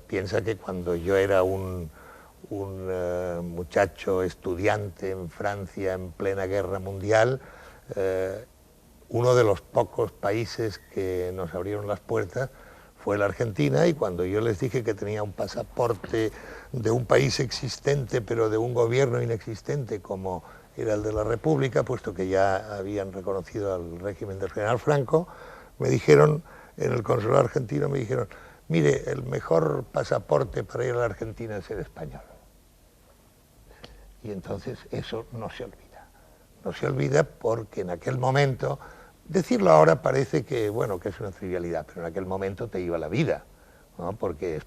Piensa que cuando yo era un muchacho estudiante en Francia en plena guerra mundial, uno de los pocos países que nos abrieron las puertas fue la Argentina, y cuando yo les dije que tenía un pasaporte de un país existente pero de un gobierno inexistente como era el de la República, puesto que ya habían reconocido al régimen del general Franco, me dijeron, en el consulado argentino me dijeron: mire, el mejor pasaporte para ir a la Argentina es el español. Y entonces eso no se olvida. No se olvida porque en aquel momento, decirlo ahora parece que, bueno, que es una trivialidad, pero en aquel momento te iba la vida, ¿no? Porque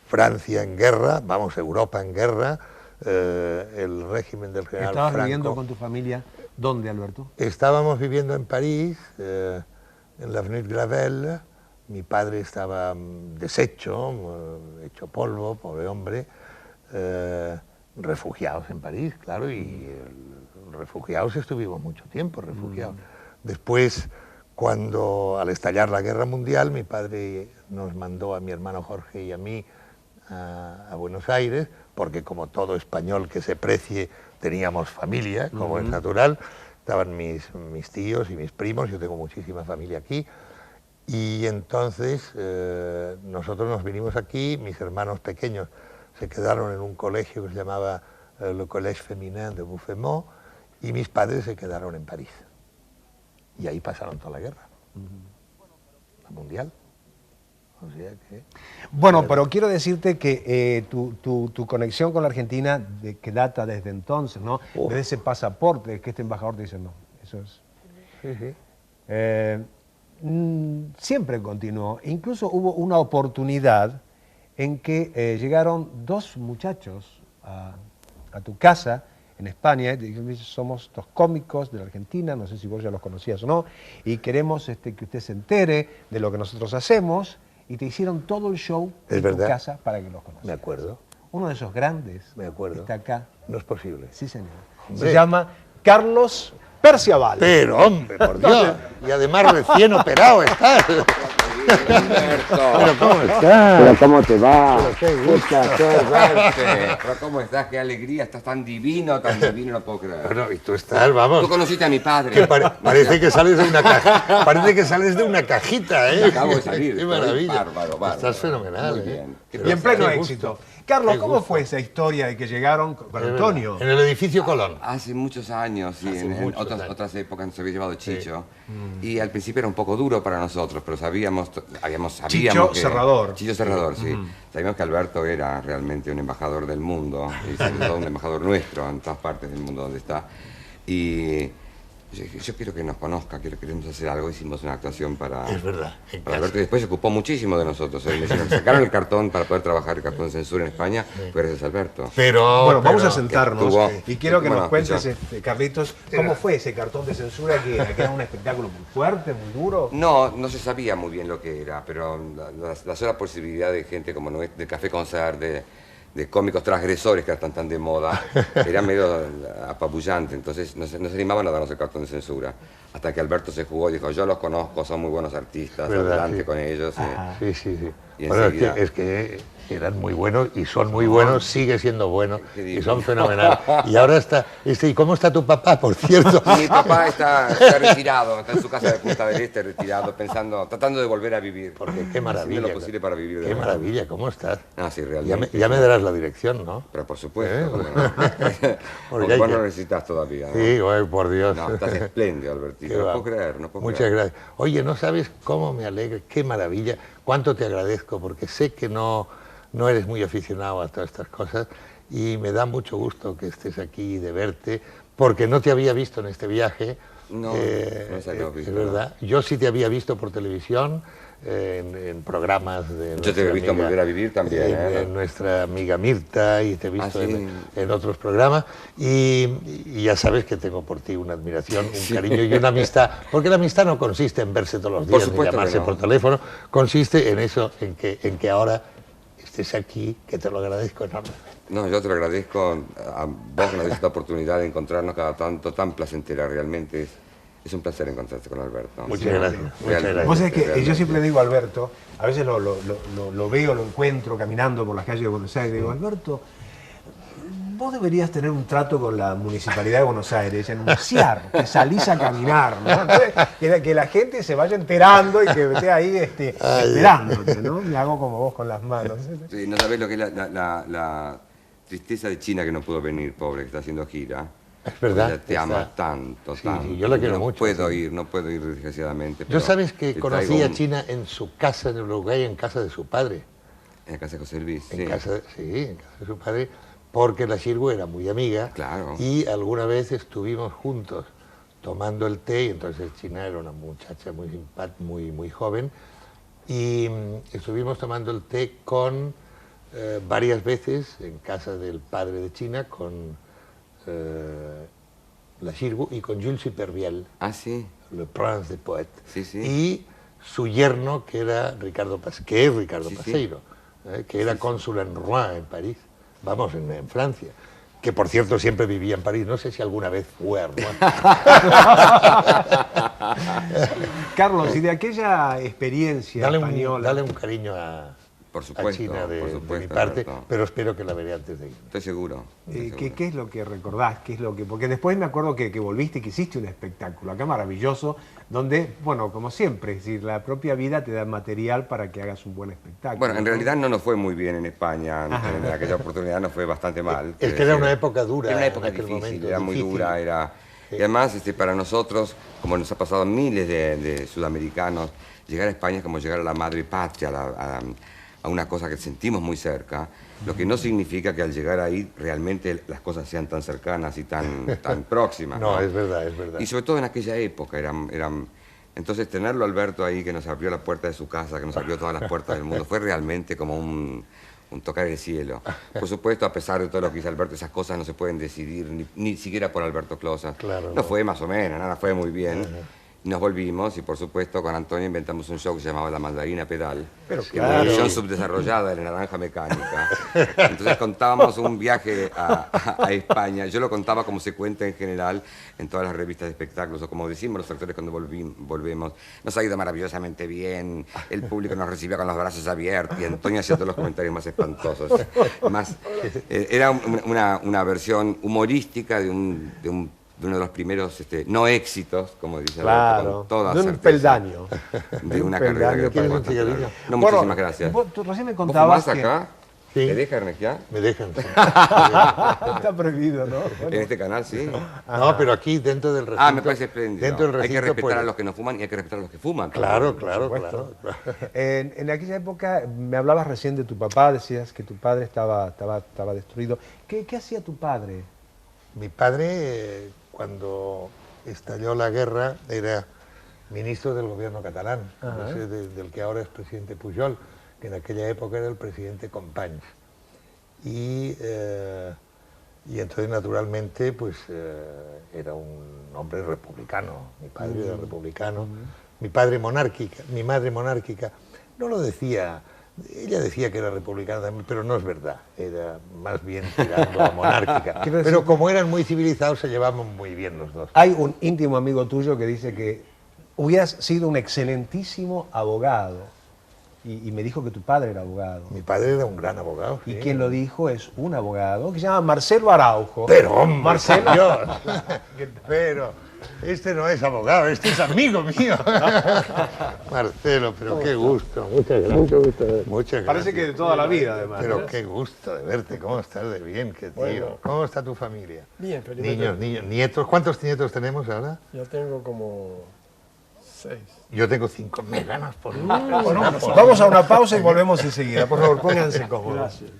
Francia en guerra, vamos, Europa en guerra, el régimen del general Franco... ¿Estabas viviendo con tu familia dónde, Alberto? Estábamos viviendo en París, en la Avenue Gravelle. Mi padre estaba deshecho, hecho polvo, pobre hombre, refugiados en París, claro, y refugiados estuvimos mucho tiempo, refugiados. Después, cuando al estallar la guerra mundial, mi padre nos mandó a mi hermano Jorge y a mí a Buenos Aires, porque como todo español que se precie, teníamos familia, como es natural. Estaban mis tíos y mis primos, yo tengo muchísima familia aquí. Y entonces nosotros nos vinimos aquí, mis hermanos pequeños se quedaron en un colegio que se llamaba le Collège Féminin de Buffemont, y mis padres se quedaron en París. Y ahí pasaron toda la guerra, la mundial. O sea que... Bueno, pero quiero decirte que tu conexión con la Argentina, que data desde entonces, ¿no? Desde ese pasaporte que este embajador te dice, no, eso es... Sí, sí. Siempre continuó. Incluso hubo una oportunidad en que llegaron dos muchachos a tu casa en España, y somos dos cómicos de la Argentina, no sé si vos ya los conocías o no, y queremos que usted se entere de lo que nosotros hacemos, y te hicieron todo el show en tu casa para que los conozcas. Me acuerdo. Uno de esos grandes está acá. No es posible. Sí, señor. Se llama Carlos Perciabal. Pero, hombre, por Dios. Y además recién operado estás. Pero ¿cómo estás? Pero ¿cómo te va? Pero qué gusto. Pero ¿cómo estás? Qué alegría, estás tan divino, no puedo creer. Bueno, y tú estás, vamos. Tú conociste a mi padre. Que parece que sales de una cajita. Parece que sales de una cajita, ¿eh? Acabo de salir. Qué maravilla. Bárbaro. Estás fenomenal, Muy bien. Y en pleno éxito. Carlos, ¿cómo fue esa historia de que llegaron con Antonio? En el edificio Colón. Hace muchos años, sí, en otras épocas nos había llevado Chicho. Sí. Y al principio era un poco duro para nosotros, pero sabíamos Chicho que... Serrador. Chicho Serrador, sí. Sabíamos que Alberto era realmente un embajador del mundo, y sobre todo un embajador nuestro en todas partes del mundo donde está. Y yo quiero que nos conozca, queremos hacer algo, hicimos una actuación para... Es verdad. Para Alberto, y después se ocupó muchísimo de nosotros. Nos sacaron el cartón para poder trabajar el cartón de censura en España, gracias a Alberto. Bueno, vamos a sentarnos y quiero que nos cuentes, Carlitos, ¿cómo fue ese cartón de censura que era un espectáculo muy fuerte, muy duro? No se sabía muy bien lo que era, pero la sola posibilidad de gente como de Café Concert, de cómicos transgresores que están tan de moda, era medio apabullante, entonces no se animaban a darnos el cartón de censura. Hasta que Alberto se jugó y dijo, yo los conozco, son muy buenos artistas, adelante con ellos. Sí. Y Bueno, enseguida... es que eran muy buenos y son muy buenos, sigue siendo bueno y son fenomenales. Y ahora está, ¿y cómo está tu papá, por cierto? Mi papá está retirado, está en su casa de Punta del Este, retirado, tratando de volver a vivir. Porque qué maravilla. Haciendo lo posible para vivir de Qué nuevo. maravilla, ¿cómo estás? Ah, sí, realmente. Ya me darás la dirección, ¿no? Pero por supuesto, ¿cómo no? Porque vos no lo necesitas todavía, ¿no? Sí, güey, por Dios. No, estás espléndido, Albertito. No puedo creer. Muchas gracias. Oye, no sabes cómo me alegra, qué maravilla, cuánto te agradezco, porque sé que no eres muy aficionado a todas estas cosas y me da mucho gusto que estés aquí, de verte, porque no te había visto en este viaje. No se había visto. Es verdad. Yo sí te había visto por televisión, en programas de... Yo te he visto Volver a Vivir también. En nuestra amiga Mirta, y te he visto en otros programas, y ya sabes que tengo por ti una admiración, un cariño y una amistad, porque la amistad no consiste en verse todos los días, ni llamarse por teléfono, consiste en eso, en que ahora estés aquí, que te lo agradezco enormemente. No, yo te lo agradezco a vos que nos diste esta oportunidad de encontrarnos cada tanto, tan placentera realmente. Es un placer encontrarse con Alberto. Muchas gracias. Muchas Realmente, gracias. Vos sabés que yo realmente. siempre digo a Alberto, a veces lo veo, lo encuentro caminando por las calles de Buenos Aires, digo, Alberto, vos deberías tener un trato con la Municipalidad de Buenos Aires, anunciar que salís a caminar, ¿no? Entonces, que la gente se vaya enterando y que esté ahí esperándote, ¿no? Me hago como vos con las manos. Sí, no sabés lo que es la tristeza de China que no pudo venir, pobre, que está haciendo gira. Es verdad. Ella te ama tanto, Sí, tanto. sí, yo la quiero no mucho, Puedo sí. ir, no puedo ir desgraciadamente. Yo pero sabes que le conocí traigo a China en su casa en Uruguay, en casa de su padre. En la casa de José Luis, En sí. casa de su padre, porque la Shirgu era muy amiga. Claro. Y alguna vez estuvimos juntos tomando el té, y entonces China era una muchacha muy simpática, muy joven, y estuvimos tomando el té con varias veces en casa del padre de China, con la Shirgu y con Jules Supervielle, Ah, sí. Le Prince de Poète. Sí, sí. Y su yerno, que era Ricardo que es Ricardo Sí, sí. Paseiro, que era cónsul en Rouen, en París, vamos, en Francia, que por cierto siempre vivía en París, no sé si alguna vez fue a Rouen. Carlos, y de aquella experiencia española... Dale un cariño a Por China de supuesto, mi parte, Alberto. pero espero que la veré antes de ir. Estoy seguro. estoy seguro. ¿Qué es lo que recordás? Porque después me acuerdo que volviste y que hiciste un espectáculo acá maravilloso, donde, bueno, como siempre, es decir, la propia vida te da material para que hagas un buen espectáculo. Bueno, en ¿no? realidad no nos fue muy bien en España. En aquella oportunidad nos fue bastante mal. Es que era una época dura. Era una época en aquel difícil, momento, era muy difícil. dura. Y además, para nosotros, como nos ha pasado a miles de sudamericanos, llegar a España es como llegar a la madre patria, a una cosa que sentimos muy cerca, lo que no significa que al llegar ahí realmente las cosas sean tan cercanas y tan próximas. No, es verdad, es verdad. Y sobre todo en aquella época entonces tenerlo Alberto ahí, que nos abrió la puerta de su casa, que nos abrió todas las puertas del mundo, fue realmente como un tocar el cielo. Por supuesto, a pesar de todo lo que dice Alberto, esas cosas no se pueden decidir ni siquiera por Alberto Closa. Claro, no no. fue más o menos, nada, fue muy bien. Nos volvimos y por supuesto con Antonio inventamos un show que se llamaba La Mandarina Pedal, Pero que claro. era una versión subdesarrollada de La Naranja Mecánica. Entonces contábamos un viaje a España. Yo lo contaba como se cuenta en general en todas las revistas de espectáculos, o como decimos los actores cuando volvemos. Nos ha ido maravillosamente bien, el público nos recibía con los brazos abiertos y Antonio hacía todos los comentarios más espantosos. Era una versión humorística de uno de los primeros no éxitos, como dice Alberto, Claro, con toda de un certeza, peldaño. de una Un carrera peldaño. que ¿Quieres un bastante cigarrillo? larga. No, muchísimas gracias. Tú recién me ¿Vos contabas fumás que... acá? Sí. ¿Te deja Ernequiar? Me dejan. Sí. Está prohibido, ¿no? En este canal, sí. No, pero aquí dentro del recinto. Me parece espléndido. Dentro del Hay que recinto respetar puede. a los que no fuman y hay que respetar a los que fuman. Claro, Por claro, supuesto. claro. En aquella época me hablabas recién de tu papá, decías que tu padre estaba destruido. ¿Qué hacía tu padre? Mi padre, cuando estalló la guerra, era ministro del gobierno catalán, Ajá. ese del que ahora es presidente Pujol, que en aquella época era el presidente Companys. Y entonces, naturalmente, pues era un hombre republicano. Mi padre era republicano. Mi padre monárquica, mi madre monárquica. No lo decía, ella decía que era republicana también, pero no es verdad. Era más bien tirando a monárquica. Quiero decir- Pero como eran muy civilizados, se llevaban muy bien los dos. Hay un íntimo amigo tuyo que dice que hubieras sido un excelentísimo abogado. Y me dijo que tu padre era abogado. Mi padre era un gran abogado. Y sí. quien lo dijo es un abogado que se llama Marcelo Araujo. Pero, hombre, Marcelo. por Dios. Pero este no es abogado, este es amigo mío. Marcelo, pero qué gusto. Muchas gracias. Mucho gusto. Muchas gracias. Parece que de toda la vida, además. Pero qué gusto de verte, cómo estás de bien, qué tío. Bueno. ¿Cómo está tu familia? Bien, felizmente. Niños, nietos. ¿Cuántos nietos tenemos ahora? Yo tengo como 6. Yo tengo 5. Me ganas por Vamos a una pausa y volvemos enseguida. Por favor, pónganse cómodos. Gracias.